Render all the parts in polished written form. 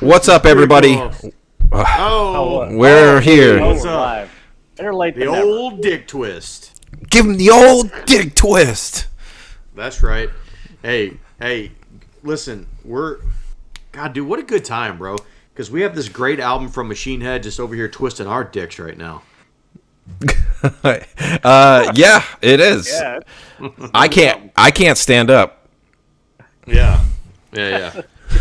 What's up, everybody? We're here. What's up? Better late the than old never. dick twist. Give him the old dick twist. That's right. Hey, listen, God, dude, what a good time, bro. Because we have this great album from Machine Head just over here twisting our dicks right now. Yeah, it is. Yeah. I can't stand up. Yeah.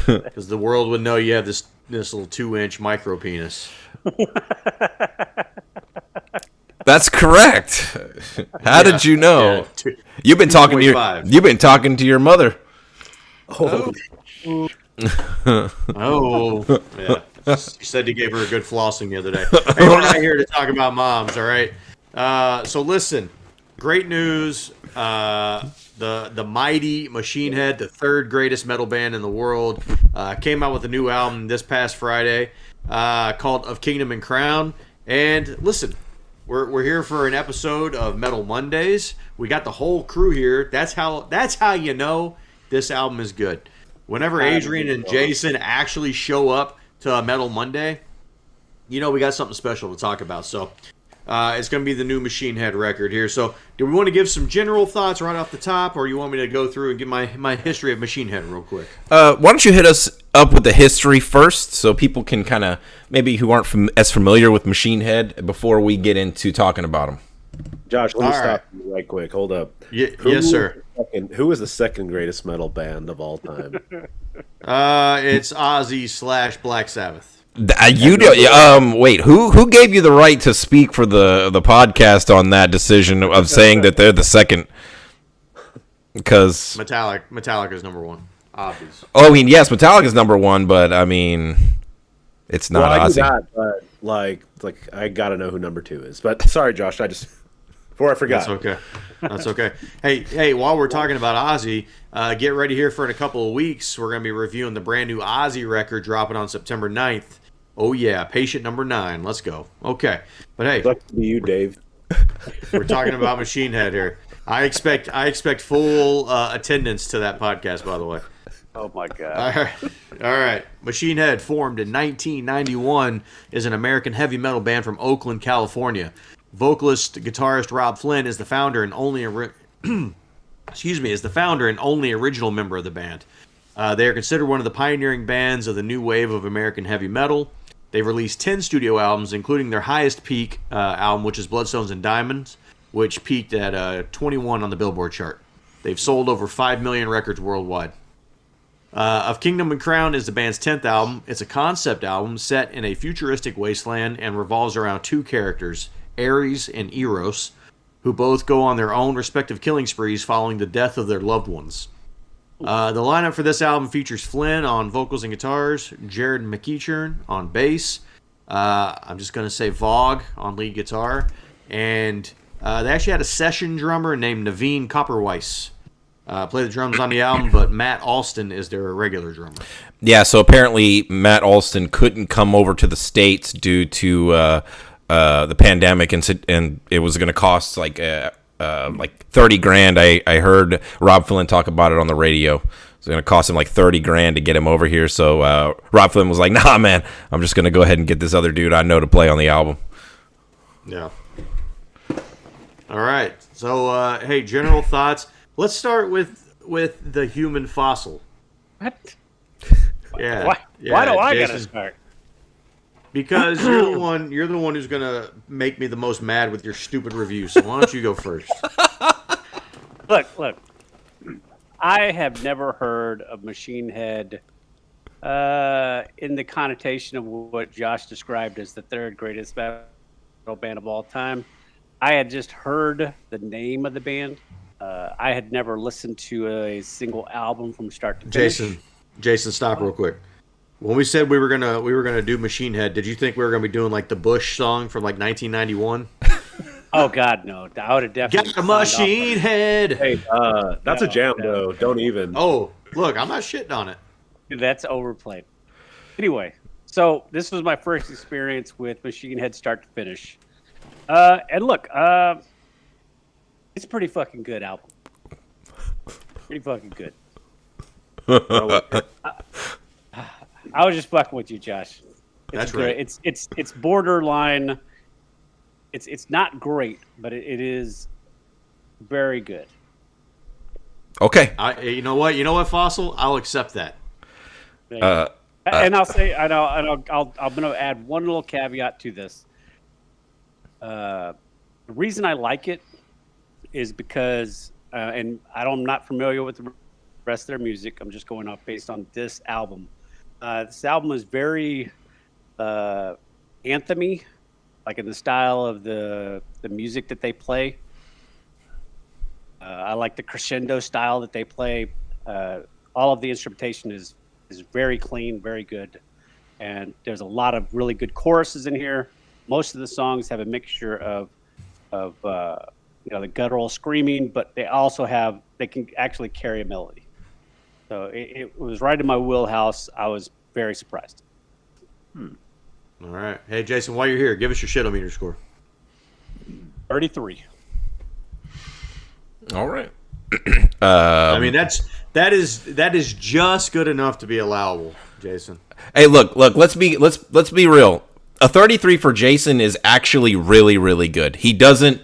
Because the world would know you have this little 2-inch micro penis. That's correct. How did you know? Yeah, You've been talking to your mother. Oh. Yeah. She said you gave her a good flossing the other day. Hey, we're not here to talk about moms, all right? So listen, great news. The mighty Machine Head, the third greatest metal band in the world, came out with a new album this past Friday called Of Kingdom and Crown. And listen, we're here for an episode of Metal Mondays. We got the whole crew here. That's how you know this album is good. Whenever Adrian and Jason actually show up to a Metal Monday, you know we got something special to talk about. So it's going to be the new Machine Head record here. So do we want to give some general thoughts right off the top, or you want me to go through and give my history of Machine Head real quick? Why don't you hit us up with the history first, so people can kind of, maybe who aren't as familiar with Machine Head, before we get into talking about them. Josh, let me stop you right quick. Hold up. Yes, sir. Who is the second greatest metal band of all time? It's Ozzy / Black Sabbath. Wait, who gave you the right to speak for the podcast on that decision of saying that they're the second? Because Metallica is number one, obviously. Oh, I mean, yes, Metallica is number one, but I mean, it's not Ozzy. That, but like I gotta know who number two is. But sorry, Josh, before I forgot. That's okay. Hey, while we're talking about Ozzy, get ready here for in a couple of weeks. We're going to be reviewing the brand new Ozzy record dropping on September 9th. Oh, yeah. Patient number 9. Let's go. Okay. But hey. Lucky to be you, Dave. We're talking about Machine Head here. I expect full attendance to that podcast, by the way. Oh, my God. All right. Machine Head, formed in 1991, is an American heavy metal band from Oakland, California. Vocalist, guitarist Rob Flynn is the founder and only original member of the band. They are considered one of the pioneering bands of the new wave of American heavy metal. They've released 10 studio albums, including their highest peak album, which is Bloodstones and Diamonds, which peaked at 21 on the Billboard chart. They've sold over 5 million records worldwide. Of Kingdom and Crown is the band's 10th album. It's a concept album set in a futuristic wasteland and revolves around two characters, Ares and Eros, who both go on their own respective killing sprees following the death of their loved ones. The lineup for this album features Flynn on vocals and guitars, Jared McEachern on bass, I'm just going to say Vogue on lead guitar, and they actually had a session drummer named Naveen Copperweiss. Play the drums on the album, but Matt Alston is their regular drummer. Yeah, so apparently Matt Alston couldn't come over to the States due to the pandemic, and it was going to cost like $30,000. I heard Rob Flynn talk about it on the radio. It's going to cost him like $30,000 to get him over here. So Rob Flynn was like, "Nah, man, I'm just going to go ahead and get this other dude I know to play on the album." Yeah. All right. So, hey, general thoughts. Let's start with the human fossil. What? Yeah. Why do I gotta start? Because you're the one who's gonna make me the most mad with your stupid review. So why don't you go first? Look. I have never heard of Machine Head in the connotation of what Josh described as the third greatest metal band of all time. I had just heard the name of the band. I had never listened to a single album from start to finish. Jason, stop real quick. When we said we were gonna do Machine Head, did you think we were gonna be doing like the Bush song from like 1991? Oh God, no! I would have definitely got a Machine Head. Hey, that's a jam though. Don't even. Oh, look, I'm not shitting on it. That's overplayed. Anyway, so this was my first experience with Machine Head start to finish, and look, it's a pretty fucking good album. Pretty fucking good. I was just fucking with you, Josh. That's good. right. It's borderline. It's not great, but it is very good. Okay. You know what, Fossil? I'll accept that. And I'll say, I'm going to add one little caveat to this. The reason I like it is because, and I'm not familiar with the rest of their music. I'm just going off based on this album. This album is very anthem-y, like in the style of the music that they play. I like the crescendo style that they play. All of the instrumentation is very clean, very good, and there's a lot of really good choruses in here. Most of the songs have a mixture of the guttural screaming, but they can actually carry a melody. So it was right in my wheelhouse. I was very surprised. All right. Hey, Jason, while you're here, give us your shit-o-meter score. 33. All right. I mean, that is just good enough to be allowable, Jason. Hey, look. Let's be real. A 33 for Jason is actually really, really good. He doesn't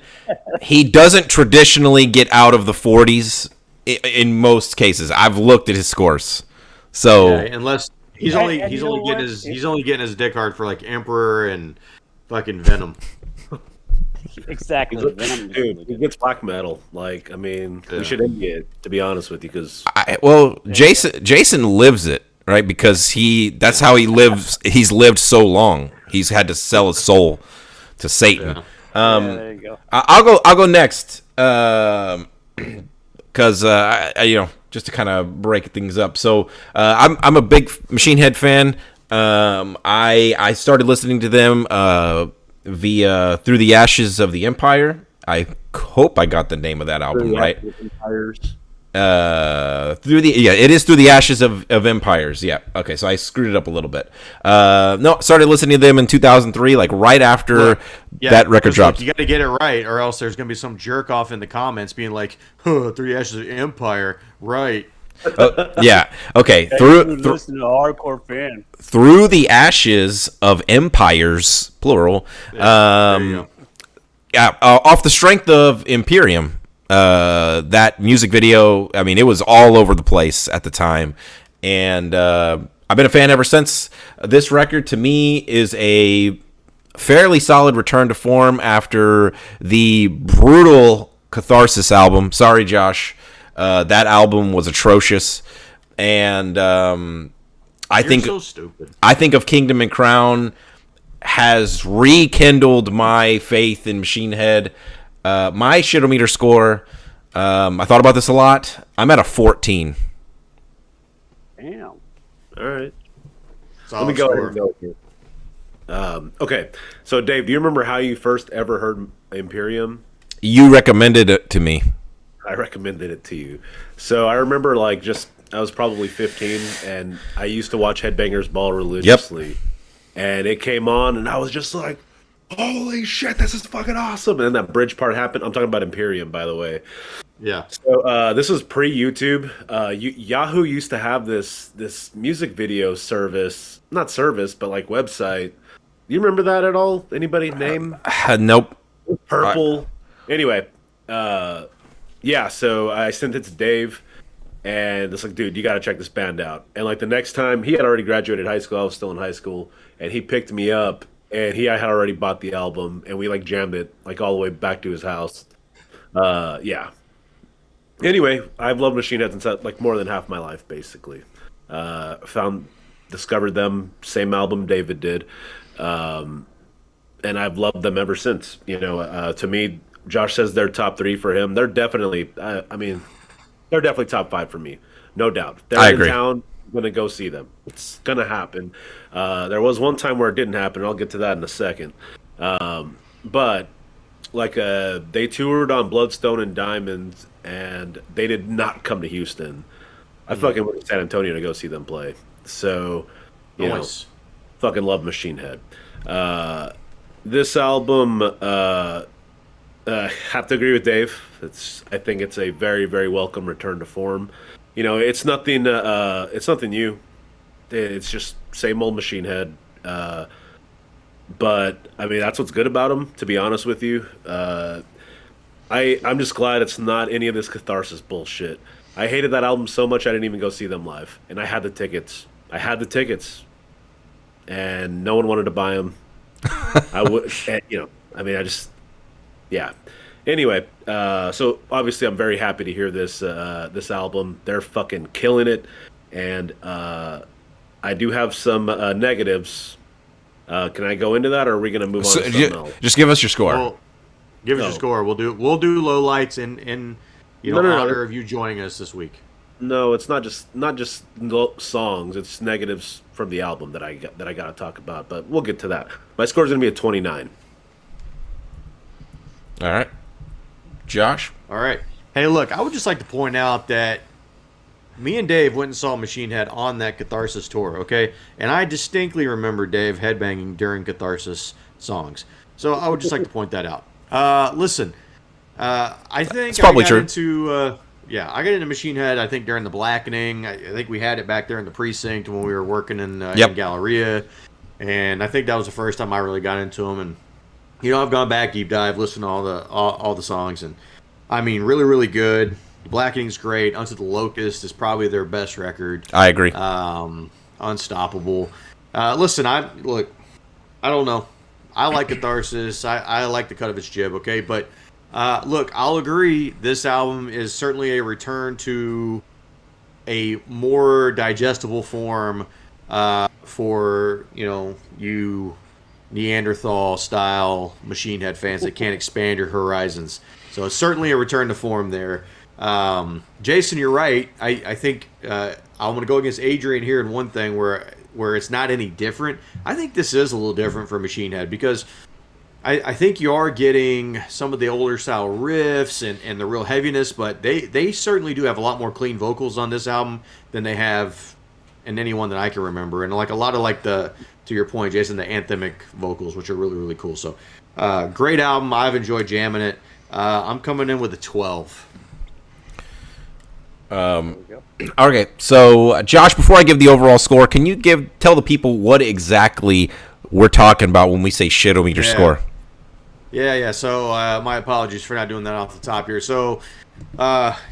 traditionally get out of the 40s in most cases. I've looked at his scores, so unless he's only getting his dick hard for like Emperor and fucking Venom. Exactly. Dude, he gets black metal. Like, I mean, we should envy it, to be honest with you, because Jason lives it, right? Because that's how he lives. He's lived so long. He's had to sell his soul to Satan. Yeah. There you go. I'll go next. Because just to kind of break things up. So I'm a big Machine Head fan. I started listening to them via Through the Ashes of the Empire. I hope I got the name of that album right. Empires. It is Through the Ashes of Empires. Yeah. Okay, so I screwed it up a little bit. Started listening to them in 2003, like right after that record dropped. You got to get it right, or else there's gonna be some jerk off in the comments being like, "Through the Ashes of Empire," right? Yeah. Okay. Listen to a hardcore fan. Through the Ashes of Empires, plural. There you go. Off the strength of Imperium. That music video, I mean, it was all over the place at the time, and I've been a fan ever since. This record, to me, is a fairly solid return to form after the brutal Catharsis album. Sorry, Josh. That album was atrocious, and You're so stupid. I think of Kingdom and Crown has rekindled my faith in Machine Head. My shit-o-meter score, I thought about this a lot. I'm at a 14. Damn. All right. Solid Let me go score. ahead and go here. Okay. So, Dave, do you remember how you first ever heard Imperium? You recommended it to me. I recommended it to you. So I remember, I was probably 15, and I used to watch Headbangers Ball religiously. And it came on, and I was just like, holy shit, this is fucking awesome. And then that bridge part happened. I'm talking about Imperium, by the way. Yeah. So this was pre-YouTube. Yahoo used to have this music video service. Not service, but like website. Do you remember that at all? Anybody name? Nope. Purple. Anyway, so I sent it to Dave, and it's like, dude, you got to check this band out. And like the next time, he had already graduated high school. I was still in high school, and he picked me up, and I had already bought the album, and we like jammed it like all the way back to his house. Yeah. Anyway, I've loved Machine Head since like more than half my life, basically. Discovered them, same album David did, and I've loved them ever since. To me, Josh says they're top 3 for him. They're definitely, they're definitely top 5 for me, no doubt. If they're I in agree. town, I'm gonna go see them. It's gonna happen. There was one time where it didn't happen. I'll get to that in a second. But like they toured on Bloodstone and Diamonds, and they did not come to Houston. I fucking went to San Antonio to go see them play. So, Nice. fucking love Machine Head. This album, have to agree with Dave. I think it's a very, very welcome return to form. It's nothing new. It's just same old Machine Head. But I mean, that's what's good about him. To be honest with you, I'm just glad it's not any of this Catharsis bullshit. I hated that album so much I didn't even go see them live, and I had the tickets. And no one wanted to buy them. I would, I mean, yeah. Anyway, so obviously I'm very happy to hear this album. They're fucking killing it, and I do have some negatives. Can I go into that, or are we going to move on to something else? Just give us your score. Well, give us your score. We'll do low lights in honor of you joining us this week. No, it's not just songs. It's negatives from the album that I got to talk about. But we'll get to that. My score is going to be a 29. All right, Josh. All right. Hey, look, I would just like to point out that me and Dave went and saw Machine Head on that Catharsis tour. Okay, and I distinctly remember Dave headbanging during Catharsis songs. So I would just like to point that out. Listen, I think it's probably true. I got into Machine Head, I think, during the Blackening. I think we had it back there in the precinct when we were working in Galleria. And I think that was the first time I really got into them. And, I've gone back, deep dive, listened to all the songs. And, I mean, really, really good. The Blackening's great. Unto the Locust is probably their best record. I agree. Unstoppable. Listen, I don't know. I like Catharsis. I like the cut of its jib, okay? But... look, I'll agree. This album is certainly a return to a more digestible form for you Neanderthal style Machine Head fans that can't expand your horizons. So it's certainly a return to form there. Jason, you're right. I think I'm going to go against Adrian here in one thing where it's not any different. I think this is a little different for Machine Head because. I think you are getting some of the older style riffs and the real heaviness, but they certainly do have a lot more clean vocals on this album than they have in any one that I can remember. And like a lot of to your point, Jason, the anthemic vocals, which are really, really cool. So great album. I've enjoyed jamming it. I'm coming in with a 12. Okay, so Josh, before I give the overall score, can you tell the people what exactly we're talking about when we say shitometer score? Yeah. So my apologies for not doing that off the top here. So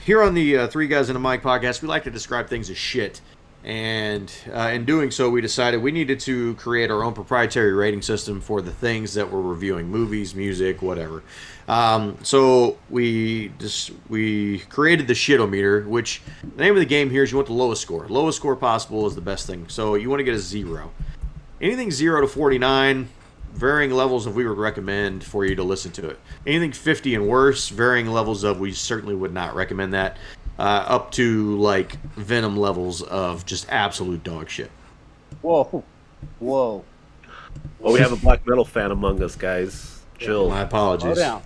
here on the Three Guys and a Mic podcast, we like to describe things as shit. And in doing so, we decided we needed to create our own proprietary rating system for the things that we're reviewing, movies, music, whatever. So we created the shitometer, which the name of the game here is you want the lowest score. Lowest score possible is the best thing. So you want to get a 0. Anything 0 to 49, varying levels of we would recommend for you to listen to it. Anything 50 and worse, varying levels of we certainly would not recommend that. Up to like Venom levels of just absolute dog shit. Whoa. Well, we have a black metal fan among us, guys. Chill. My apologies. Slow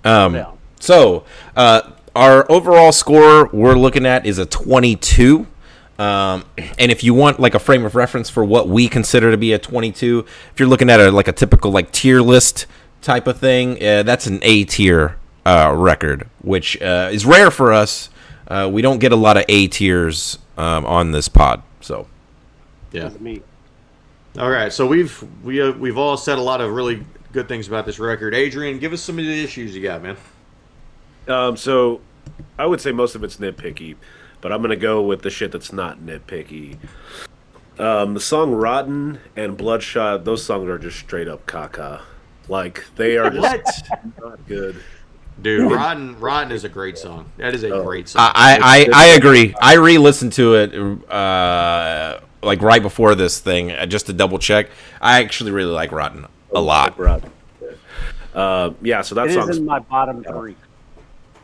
down. So our overall score we're looking at is a 22. And if you want like a frame of reference for what we consider to be a 22, if you're looking at a typical like tier list type of thing, that's an A tier record, which is rare for us. We don't get a lot of A tiers on this pod, so yeah. All right, so we've all said a lot of really good things about this record. Adrian, give us some of the issues you got, man. So I would say most of it's nitpicky. But I'm going to go with the shit that's not nitpicky. The song Rotten and Bloodshot, those songs are just straight up caca. Like, they are just not good. Dude, Rotten is a great song. That is a great song. I agree. I re-listened to it like right before this thing just to double check. I actually really like Rotten a lot. Yeah, so that song's in my bottom 3.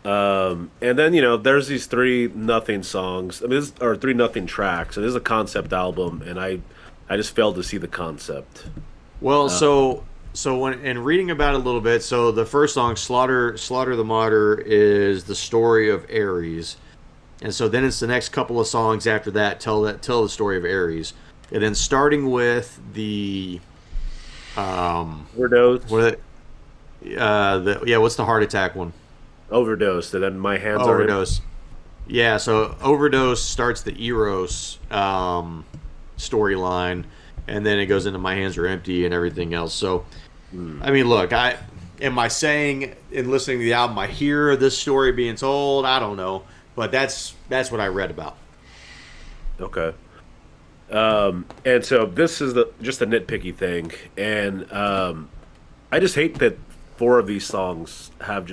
And then there's these 3 nothing songs. I mean, or 3 nothing tracks. It is a concept album, and I just failed to see the concept. Well, so when in reading about it a little bit, so the first song, Slaughter the Martyr, is the story of Ares, and so then it's the next couple of songs after that tell the story of Ares, and then starting with the Overdose. What's the heart attack one? Overdose, and then My Hands Overdose. Yeah, so Overdose starts the Eros storyline, and then it goes into My Hands Are Empty and everything else. So, I mean, look, am I saying in listening to the album I hear this story being told? I don't know, but that's what I read about. Okay. And so this is just a nitpicky thing, and I just hate that 4 of these songs have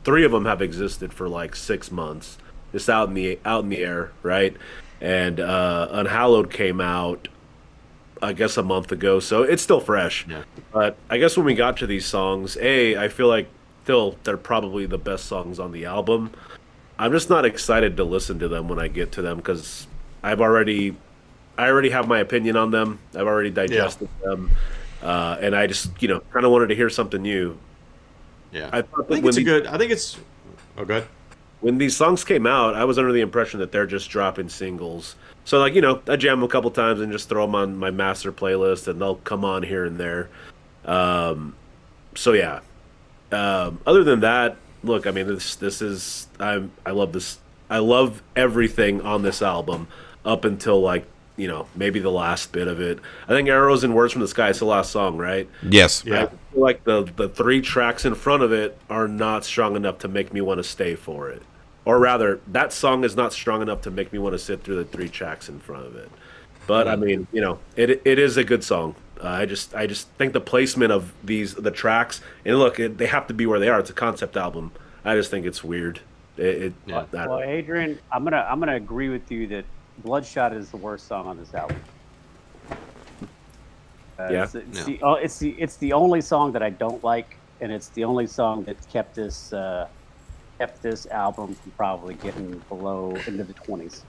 three of them have existed for like 6 months, just out in the air, right? And Unhallowed came out, I guess, a month ago, so it's still fresh. Yeah. But I guess when we got to these songs, I feel like still they're probably the best songs on the album. I'm just not excited to listen to them when I get to them because I already have my opinion on them. I've already digested them, and I just kind of wanted to hear something new. Yeah, I think it's I think it's. Oh, good. When these songs came out, I was under the impression that they're just dropping singles. So, like, I jam them a couple times and just throw them on my master playlist, and they'll come on here and there. So, yeah. Other than that, look, I mean, this is... I love this. I love everything on this album up until, like, maybe the last bit of it. I think Arrows and Words from the Sky is the last song, right? Yes. Yeah. I feel like the 3 tracks in front of it are not strong enough to make me want to stay for it. Or rather, that song is not strong enough to make me want to sit through the 3 tracks in front of it. But I mean, it is a good song. I just think the placement of the tracks, and look, they have to be where they are. It's a concept album. I just think it's weird. Well, Adrian, I'm gonna agree with you that Bloodshot is the worst song on this album. It's the only song that I don't like, and it's the only song that kept this album from probably getting below into the 20s.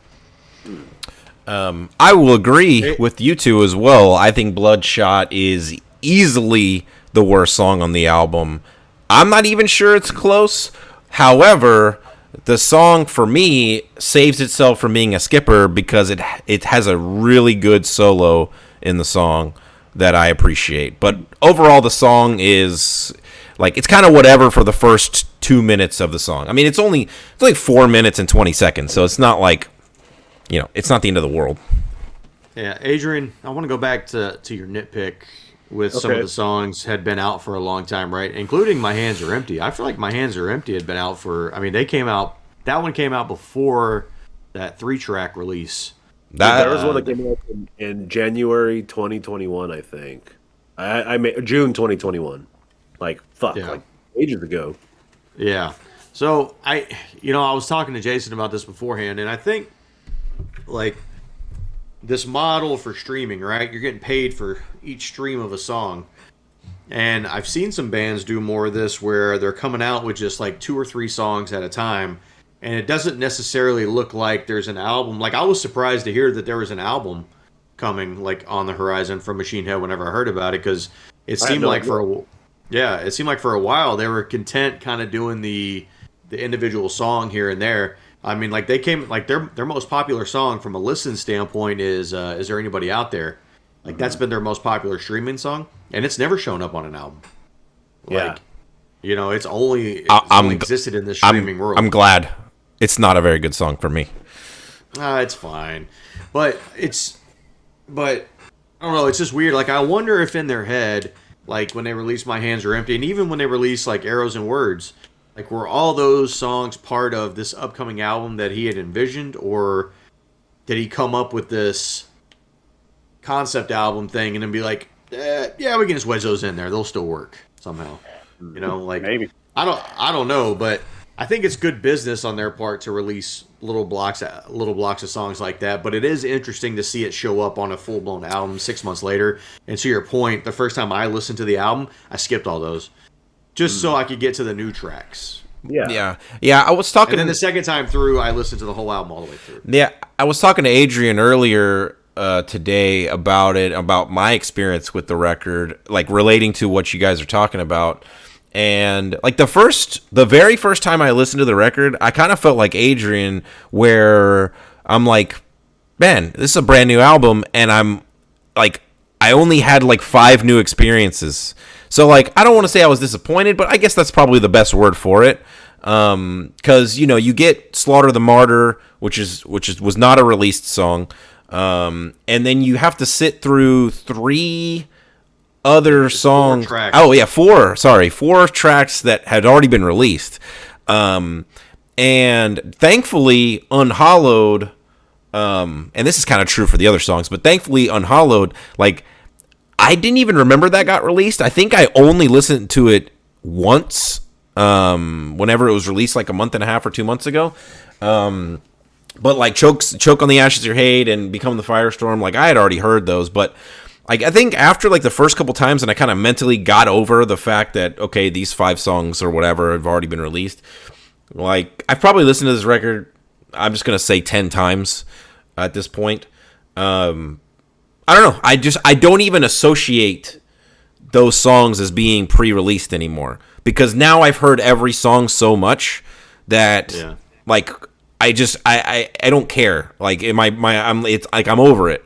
I will agree with you two as well. I think Bloodshot is easily the worst song on the album. I'm not even sure it's close. However, the song for me saves itself from being a skipper because it has a really good solo in the song that I appreciate. But overall, the song is like it's kind of whatever for the first 2 minutes of the song. I mean, it's only 4 minutes and 20 seconds, so it's not like it's not the end of the world. Yeah, Adrian, I want to go back to your nitpick with some of the songs had been out for a long time, right? Including My Hands Are Empty. I feel like My Hands Are Empty had been out for, I mean, that one came out before that 3-track release. There was one that came out in January 2021, I think. I made June 2021. Like, like ages ago. Yeah. So, I was talking to Jason about this beforehand, and I think, like, this model for streaming, right? You're getting paid for each stream of a song. And I've seen some bands do more of this where they're coming out with just like 2 or 3 songs at a time. And it doesn't necessarily look like there's an album. Like, I was surprised to hear that there was an album coming, like, on the horizon from Machine Head whenever I heard about it. Because it seemed like for a while they were content kind of doing the individual song here and there. I mean, like, they came, like, their most popular song from a listen standpoint is There Anybody Out There? Like, that's been their most popular streaming song, and it's never shown up on an album. Like, it's only existed in the streaming world. I'm glad. It's not a very good song for me. It's fine. But I don't know, it's just weird. Like, I wonder if in their head, like, when they release My Hands Are Empty, and even when they release, like, Arrows and Words, like, were all those songs part of this upcoming album that he had envisioned, or did he come up with this concept album thing and then be like, yeah, we can just wedge those in there. They'll still work somehow. Like, maybe. I don't know, but I think it's good business on their part to release little blocks of songs like that. But it is interesting to see it show up on a full blown album 6 months later. And to your point, the first time I listened to the album, I skipped all those just so I could get to the new tracks. Yeah. I was talking. And then the second time through, I listened to the whole album all the way through. Yeah, I was talking to Adrian earlier today about my experience with the record, like relating to what you guys are talking about. And like the very first time I listened to the record, I kind of felt like Adrian, where I'm like, man, this is a brand new album, and I'm like, I only had like 5 new experiences. So like, I don't want to say I was disappointed, but I guess that's probably the best word for it. Because you get Slaughter the Martyr, which was not a released song. And then you have to sit through 3 other songs. 4 tracks. Oh yeah, 4. Sorry, 4 tracks that had already been released. And thankfully, Unhallowed. And this is kind of true for the other songs, but thankfully, Unhallowed, like, I didn't even remember that got released. I think I only listened to it once, whenever it was released, like a month and a half or 2 months ago. But like Choke on the Ashes of Your Hate and Become the Firestorm, like I had already heard those, but like I think after like the first couple times, and I kind of mentally got over the fact that okay, these 5 songs or whatever have already been released. Like I've probably listened to this record, I'm just gonna say 10 times at this point. I don't know. I don't even associate those songs as being pre-released anymore, because now I've heard every song so much that like I don't care. Like it's like I'm over it.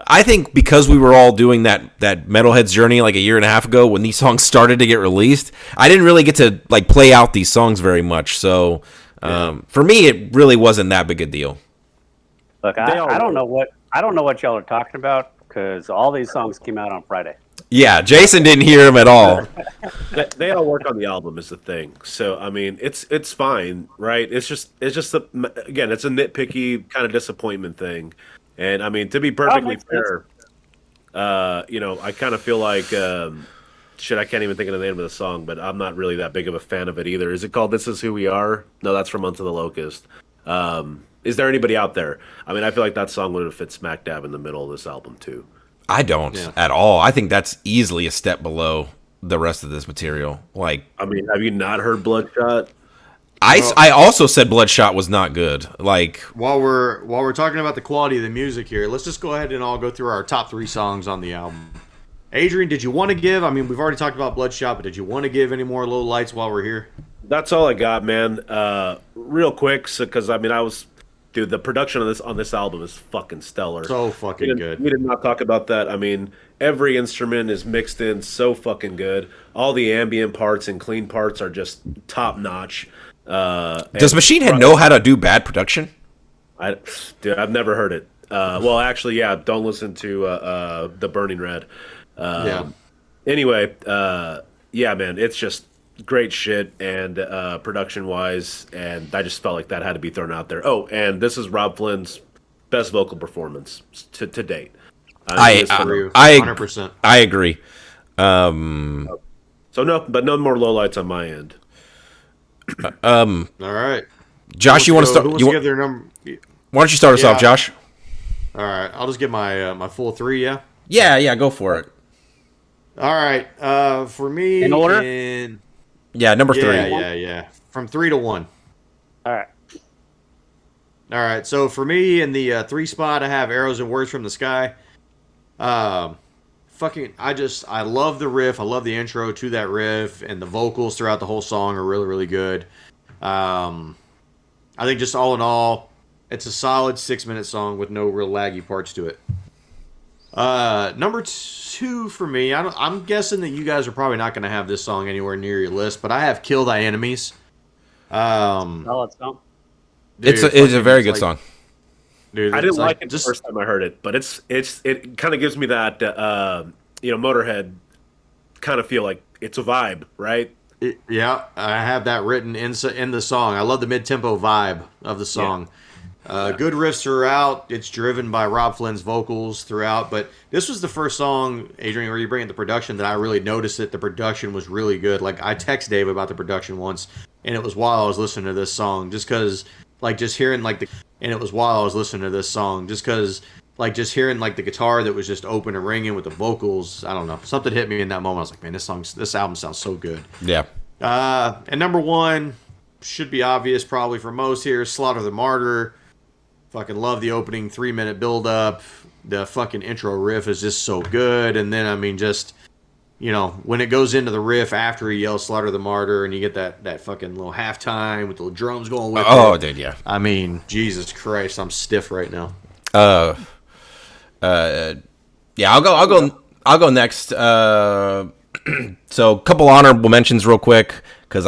I think because we were all doing that Metalhead's Journey like a year and a half ago when these songs started to get released, I didn't really get to like play out these songs very much. So for me, it really wasn't that big a deal. Look, I don't know what y'all are talking about, because all these songs came out on Friday. Yeah, Jason didn't hear them at all. They all work on the album is the thing. So I mean, it's fine, right? It's just again, it's a nitpicky kind of disappointment thing. And I mean, to be perfectly fair, I kind of feel like shit. I can't even think of the name of the song, but I'm not really that big of a fan of it either. Is it called "This Is Who We Are"? No, that's from Unto the Locust. Is there anybody out there? I mean, I feel like that song would have fit smack dab in the middle of this album too. I don't at all. I think that's easily a step below the rest of this material. Like, I mean, have you not heard Bloodshot? I also said Bloodshot was not good. Like, while we're talking about the quality of the music here, let's just go ahead and all go through our top 3 songs on the album. Adrian, did you want to give? I mean, we've already talked about Bloodshot, but did you want to give any more low lights while we're here? That's all I got, man. Real quick, because I mean, dude, the production on this album is fucking stellar. So fucking good. We did not talk about that. I mean, every instrument is mixed in so fucking good. All the ambient parts and clean parts are just top notch. Does Machine Head know how to do bad production? Dude, I've never heard it. Well, actually, yeah. Don't listen to The Burning Red. Anyway, yeah, man, it's just great shit, and production wise, and I just felt like that had to be thrown out there. Oh, and this is Rob Flynn's best vocal performance to date. I 100%. I agree. So no more lowlights on my end. All right, Josh, you want to start? Who wants to give their number? Why don't you start us off, Josh? All right, I'll just give my my full 3. Yeah, go for it. All right, for me, in order. Yeah, number 3. Yeah. From 3 to 1. All right. So for me, in the 3 spot, I have Arrows and Words from the Sky. I love the riff. I love the intro to that riff, and the vocals throughout the whole song are really, really good. I think just all in all, it's a solid 6-minute song with no real laggy parts to it. Number 2 for me, I'm guessing that you guys are probably not going to have this song anywhere near your list, but I have Kill Thy Enemies. Solid song. Dude, it's a very good song. Dude, I didn't like it the first time I heard it, but it kind of gives me that Motorhead kind of feel like it's a vibe, right? Yeah, I have that written in the song. I love the mid-tempo vibe of the song. Good riffs throughout. It's driven by Rob Flynn's vocals throughout. But this was the first song, Adrian, where you bring in the production, that I really noticed that the production was really good. Like, I texted Dave about the production once, and it was while I was listening to this song. Just because, like, just hearing, like, and it was while I was listening to this song. Just because, like, just hearing, like, the guitar that was just open and ringing with the vocals. I don't know. Something hit me in that moment. I was like, man, this album sounds so good. Yeah. And number 1 should be obvious probably for most here, Slaughter the Martyr. Fucking love the opening 3-minute build-up. The fucking intro riff is just so good. And then, I mean, just, when it goes into the riff after he yells Slaughter the Martyr and you get that fucking little halftime with the little drums going with it. Oh, dude, yeah. I mean, Jesus Christ, I'm stiff right now. Yeah, I'll go next. So a couple honorable mentions real quick. because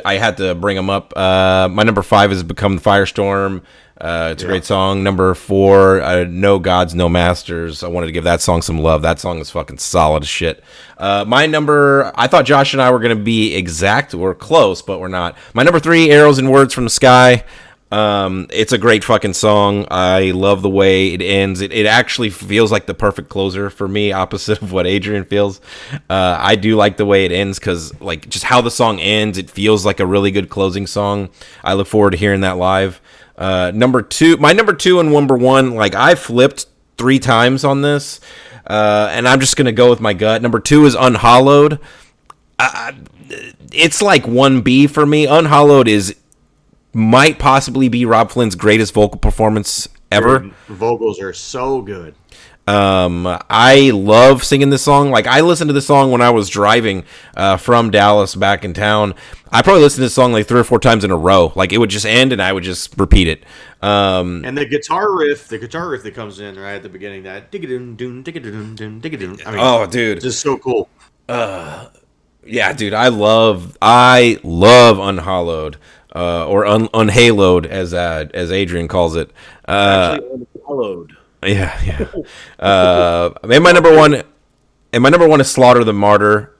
I had to bring them up. My number 5 is "Become the Firestorm." It's a great song. Number 4, "No Gods, No Masters." I wanted to give that song some love. That song is fucking solid as shit. I thought Josh and I were going to be exact. We're close, but we're not. My number 3, "Arrows and Words from the Sky." It's a great fucking song. I love the way it ends. It actually feels like the perfect closer for me, opposite of what Adrian feels. I do like the way it ends because, like, just how the song ends, it feels like a really good closing song. I look forward to hearing that live. My number 2 and number 1, like, I flipped 3 times on this, and I'm just gonna go with my gut. Number 2 is "Unhallowed." It's like 1B for me. "Unhallowed" might possibly be Rob Flynn's greatest vocal performance ever. Dude, vocals are so good. I love singing this song. Like, I listened to this song when I was driving from Dallas back in town. I probably listened to this song like 3 or 4 times in a row. Like, it would just end and I would just repeat it. And the guitar riff that comes in right at the beginning, that dig-a-dun-dun, dig-a-dun-dun, dig-a-dun. I mean, oh, dude, just so cool. yeah, dude, I love "Unhallowed" or "Unhaloed" as Adrian calls it. Actually, "Unhallowed." Yeah. And my number one is "Slaughter the Martyr."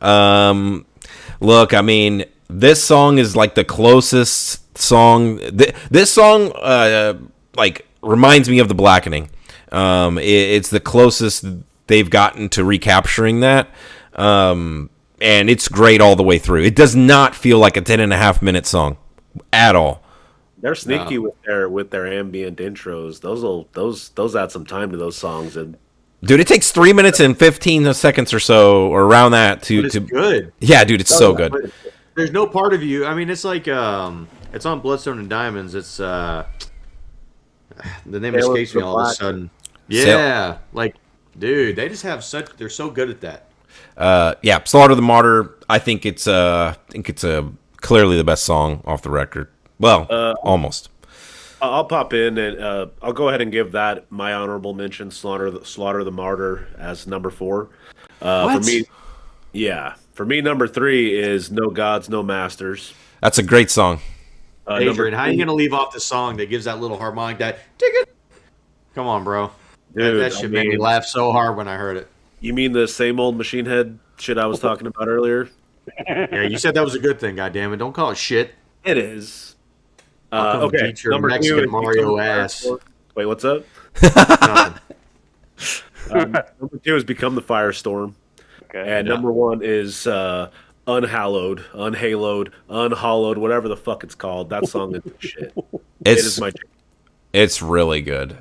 Look, I mean, this song is like the closest song. This song, like, reminds me of "The Blackening." It's the closest they've gotten to recapturing that. And it's great all the way through. It does not feel like a 10.5-minute song at all. They're sneaky with their ambient intros. Those add some time to those songs. And dude, it takes 3 minutes and 15 seconds or so, or around that to good. Yeah, dude, it's so good. There's no part of you. I mean, it's like it's on Bloodstone and Diamonds. It's the name escapes me all of a sudden. Yeah, like, dude, they just have they're so good at that. Yeah, "Slaughter the Martyr." I think it's clearly the best song off the record. Well, almost. I'll pop in and I'll go ahead and give that my honorable mention. Slaughter the Martyr as number 4. What? For me, number 3 is "No Gods, No Masters." That's a great song. Adrian, how are you gonna leave off the song that gives that little harmonic? Come on, bro. Dude, that shit made me laugh so hard when I heard it. You mean the same old Machine Head shit I was talking about earlier? Yeah, you said that was a good thing. Goddammit, don't call it shit. It is. Okay, number Mexican 2 Mario ass. Wait, what's up? Number 2 is "Become the Firestorm." Okay. And number 1 is "Unhallowed," "Unhaloed," "Unhollowed," whatever the fuck it's called. That song is shit. It's really good.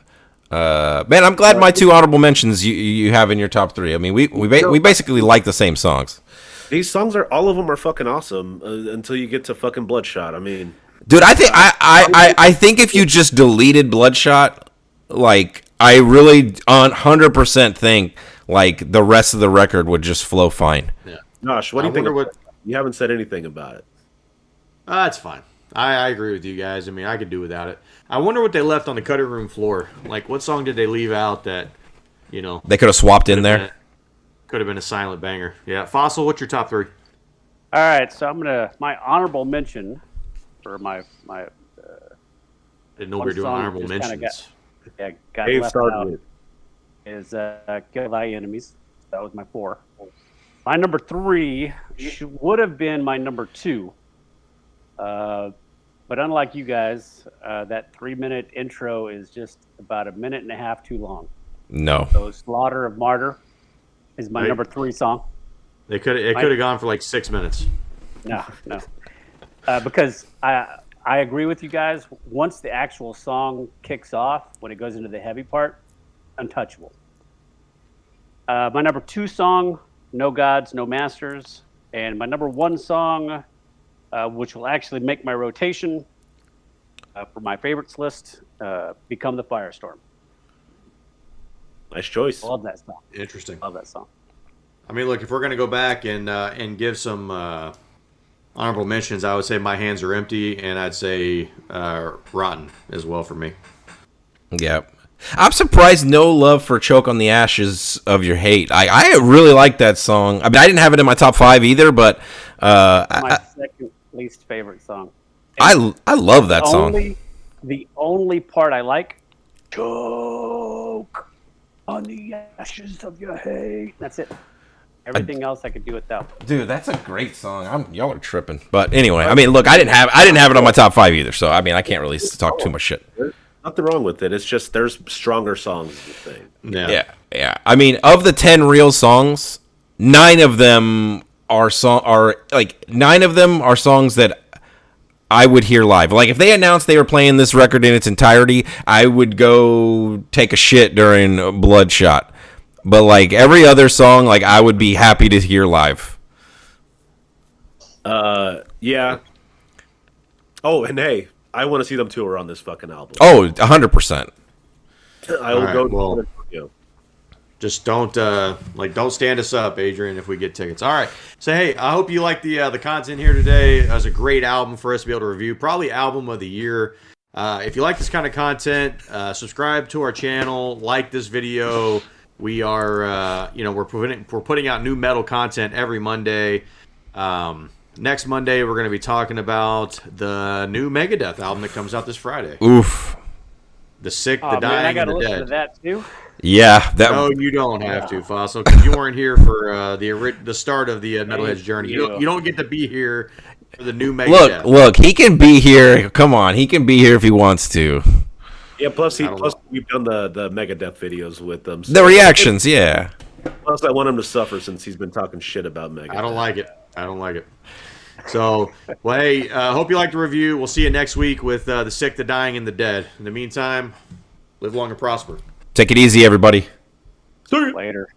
Man, I'm glad my 2 honorable mentions you have in your top 3. I mean, we basically like the same songs. These songs all of them are fucking awesome until you get to fucking Bloodshot. I mean, dude, I think if you just deleted Bloodshot, like, I really 100% think like the rest of the record would just flow fine. Yeah. Josh, what do you think? You haven't said anything about it. That's fine. I agree with you guys. I mean, I could do without it. I wonder what they left on the cutting room floor. Like, what song did they leave out that, they could have swapped in there? Could have been a silent banger. Yeah. Fossil, what's your top 3? All right, so my honorable mention for my Didn't know we were doing honorable mentions. Got left out is "Kill Thy Enemies." That was my 4. My number 3 would have been my number 2. But unlike you guys, that 3-minute intro is just about 1.5 minutes too long. No. So "Slaughter of Martyr" is my number 3 song. It could have gone for like 6 minutes. No. Because I agree with you guys. Once the actual song kicks off, when it goes into the heavy part, untouchable. My number 2 song, "No Gods, No Masters." And my number 1 song, which will actually make my rotation for my favorites list, "Become the Firestorm." Nice choice. Love that song. Interesting. Love that song. I mean, look, if we're gonna go back and give some honorable mentions, I would say "My Hands Are Empty," and I'd say "Rotten" as well for me. Yeah. I'm surprised no love for "Choke on the Ashes of Your Hate." I really like that song. I mean, I didn't have it in my top 5 either, but least favorite song. I love that song. The only part I like, choke on the ashes of your hate. That's it. Everything else I could do without. Dude, that's a great song. Y'all are tripping. But anyway, I mean, look, I didn't have it on my top 5 either. So I mean, I can't really talk too much shit. There's nothing wrong with it. It's just there's stronger songs. Is the thing. Yeah. I mean, of the 10 real songs, 9 of them are songs that I would hear live. Like if they announced they were playing this record in its entirety, I would go take a shit during Bloodshot. But like every other song, like I would be happy to hear live. Yeah. Oh, and hey, I want to see them tour on this fucking album. Oh, 100%. I will go. Well, just don't stand us up, Adrian, if we get tickets. All right. So hey, I hope you like the content here today. It was a great album for us to be able to review. Probably album of the year. If you like this kind of content, subscribe to our channel, like this video. We are, we're putting out new metal content every Monday. Next Monday, we're going to be talking about the new Megadeth album that comes out this Friday. Oof. The Sick, the Dying, and the Dead. To that too. Yeah. No, you don't have to, Fossil, because you weren't here for the start of the Metalhead's journey. You don't get to be here for the new Megadeth. Look, he can be here. Come on, he can be here if he wants to. Yeah, plus we've done the Megadeth videos with them. So The reactions, yeah. Plus, I want him to suffer since he's been talking shit about Megadeth. I don't like it. So, well, hey, hope you liked the review. We'll see you next week with the Sick, the Dying, and the Dead. In the meantime, live long and prosper. Take it easy, everybody. Later.